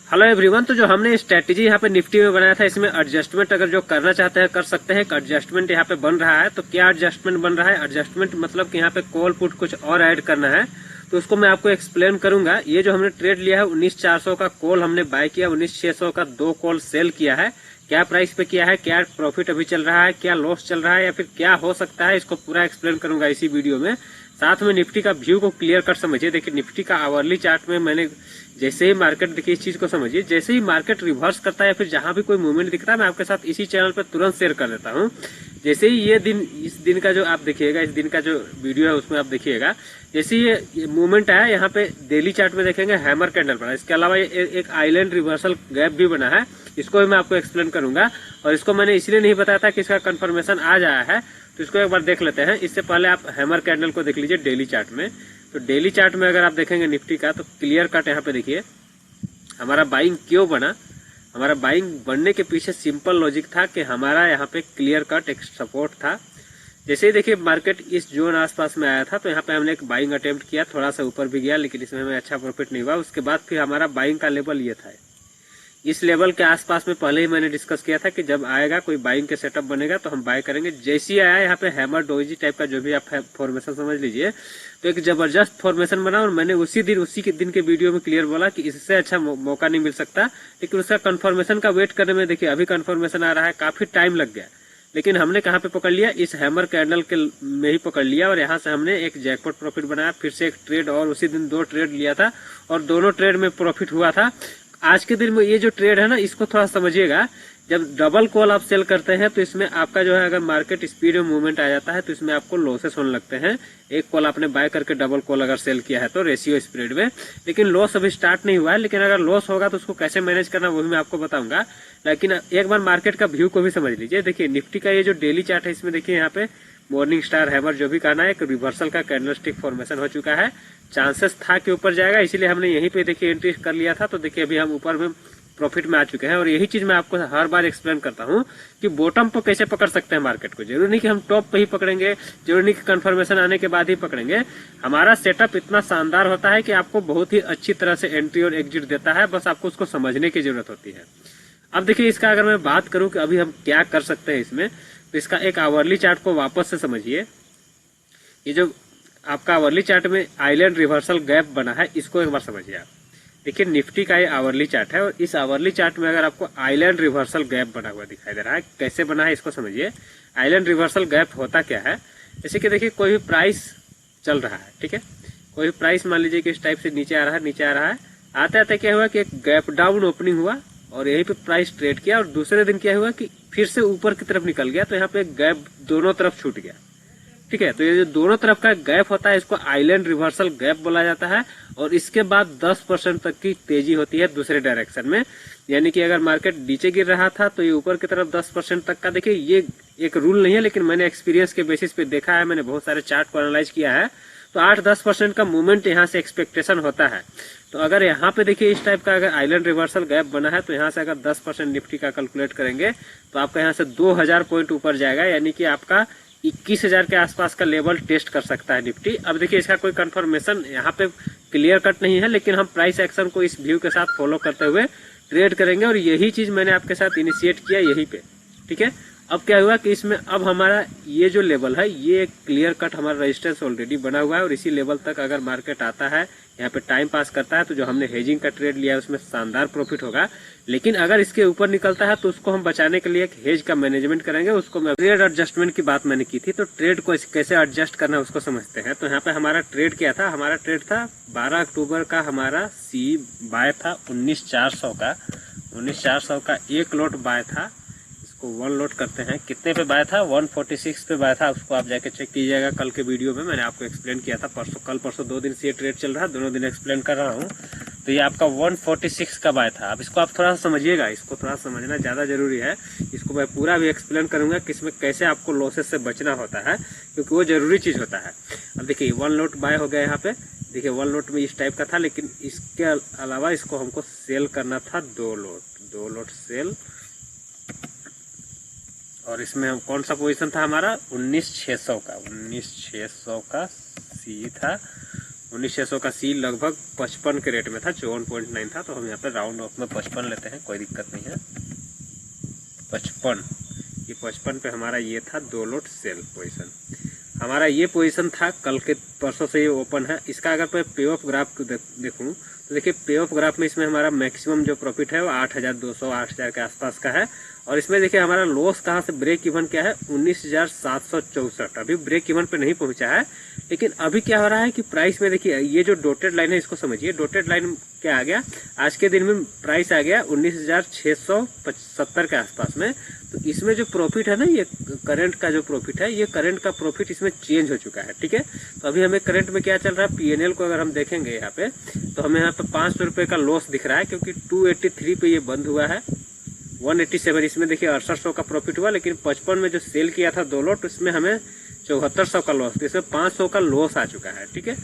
Hello everyone. तो जो हमने स्ट्रेटेजी यहाँ पे निफ्टी में बनाया था, इसमें एडजस्टमेंट अगर जो करना चाहते हैं कर सकते हैं। एडजस्टमेंट यहाँ पे बन रहा है, तो क्या एडजस्टमेंट बन रहा है? एडजस्टमेंट मतलब कि यहाँ पे कॉल पुट कुछ और ऐड करना है, तो उसको मैं आपको एक्सप्लेन करूंगा। ये जो हमने ट्रेड लिया है 19,400 का कॉल हमने बाय किया, 19,600 का 2 कॉल सेल किया है। क्या प्राइस पे किया है, क्या प्रॉफिट अभी चल रहा है, क्या लॉस चल रहा है, या फिर क्या हो सकता है, इसको पूरा एक्सप्लेन करूंगा इसी वीडियो में। साथ में निफ्टी का व्यू को क्लियर कर समझिए। देखिए निफ्टी का आवरली चार्ट में मैंने जैसे ही मार्केट, देखिए इस चीज को समझिए, जैसे ही मार्केट रिवर्स करता है या फिर जहां भी कोई मूवमेंट दिखता है, मैं आपके साथ इसी चैनल पर तुरंत शेयर कर देता हूं। जैसे ही ये दिन, इस दिन का जो आप देखिएगा, इस दिन का जो वीडियो है उसमें आप देखिएगा, जैसे ये मूवमेंट आया यहाँ पे डेली चार्ट में देखेंगे हैमर कैंडल बना। इसके अलावा एक आइलैंड रिवर्सल गैप भी बना है, इसको भी मैं आपको एक्सप्लेन करूंगा। और इसको मैंने इसलिए नहीं बताया था कि इसका कंफर्मेशन आ जाया है, तो इसको एक बार देख लेते हैं। इससे पहले आप हैमर कैंडल को देख लीजिए डेली चार्ट में। तो डेली चार्ट में अगर आप देखेंगे निफ्टी का, तो क्लियर कट यहाँ पे देखिए हमारा बाइंग क्यों बना। हमारा बाइंग बनने के पीछे सिंपल लॉजिक था कि हमारा यहाँ पे क्लियर कट एक सपोर्ट था। जैसे ही देखिए मार्केट इस जोन आसपास में आया था, तो यहाँ पे हमने एक बाइंग अटेम्प्ट किया, थोड़ा सा ऊपर भी गया, लेकिन इसमें हमें अच्छा प्रॉफिट नहीं हुआ। उसके बाद फिर हमारा बाइंग का लेवल ये था, इस लेवल के आसपास में पहले ही मैंने डिस्कस किया था कि जब आएगा कोई बाइंग के सेटअप बनेगा तो हम बाय करेंगे। जैसे ही आया यहाँ पे हैमर डोजी टाइप का जो भी आप फॉर्मेशन समझ लीजिए, तो एक जबरदस्त फॉर्मेशन बना। और मैंने उसी के दिन के वीडियो में क्लियर बोला कि इससे अच्छा मौका नहीं मिल सकता, लेकिन उसका कंफर्मेशन का वेट करने में देखिए अभी कंफर्मेशन आ रहा है, काफी टाइम लग गया। लेकिन हमने कहाँ पे पकड़ लिया, इस हैमर कैंडल के में ही पकड़ लिया, और यहाँ से हमने एक जैकपॉट प्रॉफिट बनाया। फिर से एक ट्रेड, और उसी दिन 2 ट्रेड लिया था और दोनों ट्रेड में प्रॉफिट हुआ था। आज के दिन में ये जो ट्रेड है ना, इसको थोड़ा समझिएगा। जब डबल कॉल आप सेल करते हैं तो इसमें आपका जो है, अगर मार्केट स्पीड में मूवमेंट आ जाता है तो इसमें आपको लॉसेस होने लगते हैं। एक कॉल आपने बाय करके डबल कॉल अगर सेल किया है तो रेशियो स्प्रेड में, लेकिन लॉस अभी स्टार्ट नहीं हुआ है। लेकिन अगर लॉस होगा तो उसको कैसे मैनेज करना वो भी मैं आपको बताऊंगा। लेकिन एक बार मार्केट का व्यू को भी समझ लीजिए। देखिए निफ्टी का ये जो डेली चार्ट है, इसमें देखिए यहाँ पे मॉर्निंग स्टार हैमर जो भी कहना है, एक रिवर्सल का कैंडलस्टिक फॉर्मेशन हो चुका है। चांसेस था कि ऊपर जाएगा, इसीलिए हमने यहीं पे देखिए एंट्री कर लिया था। तो देखिए अभी हम ऊपर में प्रॉफिट में आ चुके हैं। और यही चीज मैं आपको हर बार एक्सप्लेन करता हूं कि बॉटम पर कैसे पकड़ सकते हैं मार्केट को। जरूरी नहीं कि हम टॉप पे ही पकड़ेंगे, जरूरी नहीं कि कंफर्मेशन आने के बाद ही पकड़ेंगे। हमारा सेटअप इतना शानदार होता है कि आपको बहुत ही अच्छी तरह से एंट्री और एग्जिट देता है, बस आपको उसको समझने की जरूरत होती है। अब देखिए इसका अगर मैं बात करूं कि अभी हम क्या कर सकते हैं इसमें, तो इसका एक आवरली चार्ट को वापस से समझिए। ये जो आपका आवरली चार्ट में आइलैंड रिवर्सल गैप बना है, इसको एक बार समझिए आप। देखिए निफ्टी का ये आवरली चार्ट है, और इस आवरली चार्ट में अगर आपको आइलैंड रिवर्सल गैप बना हुआ दिखाई दे रहा है, कैसे बना है इसको समझिए। आइलैंड रिवर्सल गैप होता क्या है, जैसे कि देखिए कोई भी प्राइस चल रहा है, ठीक है, कोई भी प्राइस मान लीजिए कि इस टाइप से नीचे आ रहा है, नीचे आ रहा है, आते आते क्या हुआ कि एक गैप डाउन ओपनिंग हुआ और यहीं पे प्राइस ट्रेड किया, और दूसरे दिन क्या हुआ कि फिर से ऊपर की तरफ निकल गया। तो यहाँ पे गैप दोनों तरफ छूट गया, ठीक है। तो ये जो दोनों तरफ का गैप होता है, इसको आइलैंड रिवर्सल गैप बोला जाता है। और इसके बाद 10% तक की तेजी होती है दूसरे डायरेक्शन में। यानी कि अगर मार्केट नीचे गिर रहा था तो ये ऊपर की तरफ 10% तक का, देखिए ये एक रूल नहीं है, लेकिन मैंने एक्सपीरियंस के बेसिस पे देखा है, मैंने बहुत सारे चार्ट को एनालाइज किया है। तो 8-10% का मूवमेंट यहाँ से एक्सपेक्टेशन होता है। तो अगर यहाँ पे देखिए इस टाइप का अगर आइलैंड रिवर्सल गैप बना है, तो यहाँ से अगर 10% निफ्टी का कैलकुलेट करेंगे तो आपका यहाँ से 2000 पॉइंट ऊपर जाएगा। यानी कि आपका 21,000 के आसपास का लेवल टेस्ट कर सकता है निफ्टी। अब देखिए इसका कोई कंफर्मेशन यहाँ पे क्लियर कट नहीं है, लेकिन हम प्राइस एक्शन को इस व्यू के साथ फॉलो करते हुए ट्रेड करेंगे। और यही चीज मैंने आपके साथ इनिशिएट किया यहीं पे, ठीक है। अब क्या हुआ कि इसमें अब हमारा ये जो लेवल है, ये एक क्लियर कट हमारा रेजिस्टेंस ऑलरेडी बना हुआ है, और इसी लेवल तक अगर मार्केट आता है, यहाँ पे टाइम पास करता है, तो जो हमने हेजिंग का ट्रेड लिया है उसमें शानदार प्रॉफिट होगा। लेकिन अगर इसके ऊपर निकलता है तो उसको हम बचाने के लिए एक हेज का मैनेजमेंट करेंगे। उसको मैं ट्रेड एडजस्टमेंट की बात मैंने की थी, तो ट्रेड को कैसे एडजस्ट करना है उसको समझते हैं। तो यहाँ पे हमारा ट्रेड क्या था, हमारा ट्रेड था 12 अक्टूबर का, हमारा सी बाय था 19,400 का। 19,400 का एक लॉट बाय था। इसको 1 लॉट करते हैं, कितने पे बाय था, 146 पे बाय था। उसको आप जाके चेक कीजिएगा, कल के वीडियो में मैंने आपको एक्सप्लेन किया था। कल परसों 2 दिन से ये ट्रेड चल रहा है, दोनों दिन एक्सप्लेन कर रहा हूँ। तो ये आपका 146 का बाय था। अब इसको आप थोड़ा सा समझिएगा, इसको थोड़ा समझना ज्यादा जरूरी है। इसको मैं पूरा भी एक्सप्लेन करूंगा कि इसमें कैसे आपको लॉसेस से बचना होता है, क्योंकि वो जरूरी चीज होता है। अब देखिए 1 लॉट बाय हो गया यहाँ पे। देखिए 1 लॉट में इस टाइप का था, लेकिन इसके अलावा इसको हमको सेल करना था 2 लॉट सेल। और इसमें हम कौन सा पोजीशन था हमारा, 19,600 का। 19,600 का सी था, 19,600 का सी लगभग 55 के रेट में था, 54.9 था, तो हम यहाँ पे राउंड ऑफ में 55 लेते हैं, कोई दिक्कत नहीं है। 55, ये 55 पे हमारा ये था 2 लोट सेल पोजीशन। हमारा ये पोजीशन था कल के परसों से ये ओपन है। इसका अगर मैं पे ऑफ ग्राफ देखूं तो देखिए पे ऑफ ग्राफ में इसमें हमारा मैक्सिमम जो प्रॉफिट है वो 8,200 8,000 के आसपास का है। और इसमें देखिए हमारा लॉस कहाँ से ब्रेक इवन क्या है 19,764। अभी ब्रेक इवन पे नहीं पहुंचा है, लेकिन अभी क्या हो रहा है कि प्राइस में देखिए ये जो डॉटेड लाइन है इसको समझिए। डॉटेड लाइन क्या आ गया, आज के दिन में प्राइस आ गया 19,670 के आसपास में। तो इसमें जो प्रॉफिट है ना, ये करंट का जो प्रॉफिट है, ये करंट का प्रॉफिट इसमें चेंज हो चुका है, ठीक है। तो अभी हमें करंट में क्या चल रहा है, पीएनएल को अगर हम देखेंगे यहाँ पे तो हमें यहाँ पे 500 रुपए का लॉस दिख रहा है, क्योंकि 283 पे ये बंद हुआ है। 187 इसमें देखिए 6800 का प्रॉफिट हुआ, लेकिन 55 में जो सेल किया था 2 लोट उसमें हमें 7400 का लॉस, तो इसमें 500 का लॉस आ चुका है, ठीक है।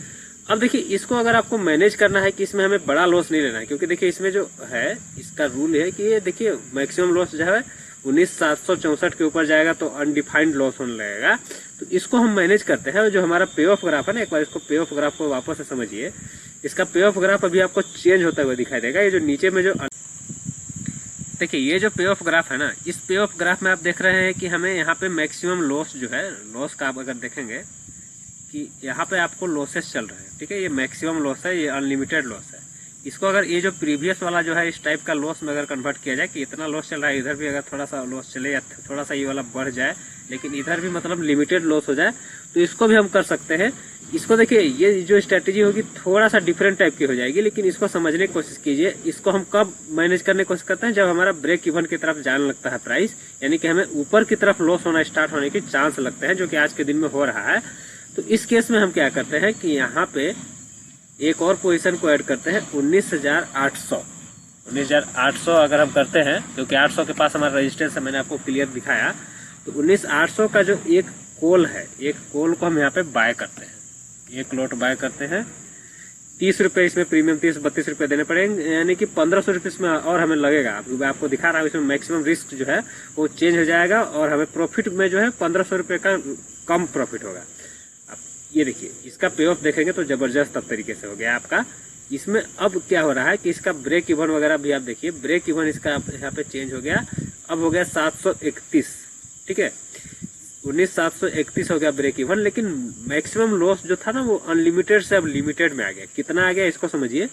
अब देखिए इसको अगर आपको मैनेज करना है कि इसमें हमें बड़ा लॉस नहीं लेना है, क्योंकि देखिए इसमें जो है इसका रूल है कि ये देखिए मैक्सिमम लॉस जो है 19,764 के ऊपर जाएगा तो अनडिफाइंड लॉस होने लगेगा। तो इसको हम मैनेज करते हैं। जो हमारा पे ऑफ ग्राफ है ना, एक बार इसको पे ऑफ ग्राफ को वापस से समझिए। इसका पे ऑफ ग्राफ अभी आपको चेंज होता हुआ दिखाई देगा। ये जो नीचे में जो देखिए ये जो पे ऑफ ग्राफ है ना, इस पे ऑफ ग्राफ में आप देख रहे हैं कि हमें यहाँ पे मैक्सिमम लॉस जो है, लॉस का आप अगर देखेंगे कि यहाँ पे आपको लॉसेस चल रहे हैं, ठीक है। ये मैक्सिमम लॉस है, ये अनलिमिटेड लॉस है। इसको अगर ये जो प्रीवियस वाला जो है इस टाइप का लॉस में अगर कन्वर्ट किया जाए कि इतना लॉस चल रहा है, इधर भी अगर थोड़ा सा लॉस चले या थोड़ा सा ये वाला बढ़ जाए, लेकिन इधर भी मतलब लिमिटेड लॉस हो जाए, तो इसको भी हम कर सकते हैं। इसको देखिए ये जो स्ट्रेटेजी होगी थोड़ा सा डिफरेंट टाइप की हो जाएगी, लेकिन इसको समझने की कोशिश कीजिए। इसको हम कब मैनेज करने की कोशिश करते हैं, जब हमारा ब्रेक इवन की तरफ जाने लगता है प्राइस, यानी कि हमें ऊपर की तरफ लॉस होना स्टार्ट होने के चांस लगते हैं, जो कि आज के दिन में हो रहा है। तो इस केस में हम क्या करते हैं कि यहाँ पे एक और पोजीशन को ऐड करते हैं 19,800 अगर हम करते हैं, क्योंकि 800 के पास हमारा रेजिस्टेंस है, मैंने आपको क्लियर दिखाया। तो 19,800 का जो एक कॉल है, एक कॉल को हम यहाँ पे बाय करते हैं, एक लॉट बाय करते हैं। 30 रुपये इसमें प्रीमियम 30-32 रुपये देने पड़ेंगे, यानी कि 1500 रुपये इसमें और हमें लगेगा। आपको दिखा रहा हूँ इसमें मैक्सिमम रिस्क जो है वो चेंज हो जाएगा और हमें प्रॉफिट में जो है 1500 रुपये का कम प्रॉफिट होगा। अब ये देखिए इसका पे ऑफ देखेंगे तो जबरदस्त अब तरीके से हो गया आपका। इसमें अब क्या हो रहा है कि इसका ब्रेक इवन वगैरह भी आप देखिए, ब्रेक इवन इसका यहाँ पे चेंज हो गया, अब हो गया 731, ठीक है। 19,731 हो गया ब्रेक इवन, लेकिन मैक्सिमम लॉस जो था ना वो अनलिमिटेड से अब लिमिटेड में आ गया। कितना आ गया इसको समझिए।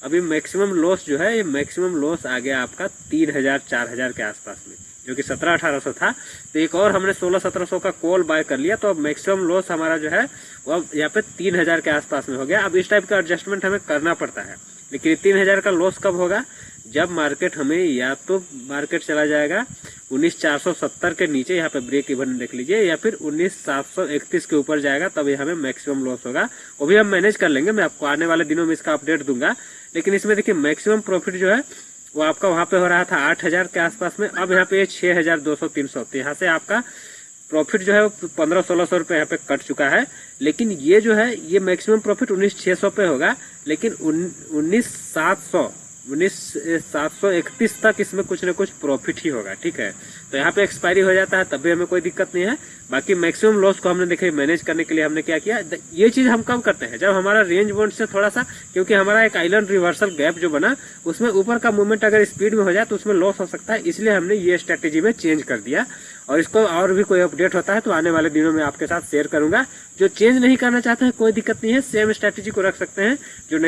अभी मैक्सिमम लॉस जो है, ये मैक्सिमम लॉस आ गया आपका 3,000-4,000 के आसपास में, जो कि 1700-1800 था। तो एक और हमने 1600-1700 का कॉल बाय कर लिया, तो अब मैक्सिमम लॉस हमारा जो है वो अब यहाँ पे 3,000 के आसपास में हो गया। अब इस टाइप का एडजस्टमेंट हमें करना पड़ता है, लेकिन 3,000 का लॉस कब होगा, जब मार्केट हमें या तो मार्केट चला जाएगा 19,470 के नीचे, यहाँ पे ब्रेक इवन देख लीजिए, या फिर 19,731 के ऊपर जाएगा, तब हमें मैक्सिमम लॉस होगा। वो भी हम मैनेज कर लेंगे, मैं आपको आने वाले दिनों में इसका अपडेट दूंगा। लेकिन इसमें देखिए मैक्सिमम प्रॉफिट जो है वो आपका वहां पे हो रहा था 8,000 के आसपास में, अब यहाँ पे 6,200-300, तो यहाँ से आपका प्रॉफिट जो है वो 1500-1600 रुपये यहाँ पे कट चुका है। लेकिन ये जो है ये मैक्सिमम प्रॉफिट 19,600 पे होगा, लेकिन 19,731 तक इसमें कुछ न कुछ प्रॉफिट ही होगा, ठीक है। तो यहाँ पे एक्सपायरी हो जाता है तब भी हमें कोई दिक्कत नहीं है। बाकी मैक्सिमम लॉस को हमने देखिए मैनेज करने के लिए हमने क्या किया, ये चीज हम कब करते हैं, जब हमारा रेंज बाउंड से थोड़ा सा, क्योंकि हमारा एक आइलैंड रिवर्सल गैप जो बना उसमें ऊपर का मूवमेंट अगर स्पीड में हो जाए तो उसमें लॉस हो सकता है, इसलिए हमने ये स्ट्रेटेजी में चेंज कर दिया। और इसको और भी कोई अपडेट होता है तो आने वाले दिनों में आपके साथ शेयर करूंगा। जो चेंज नहीं करना चाहते हैं कोई दिक्कत नहीं है, सेम स्ट्रेटेजी को रख सकते हैं। जो नहीं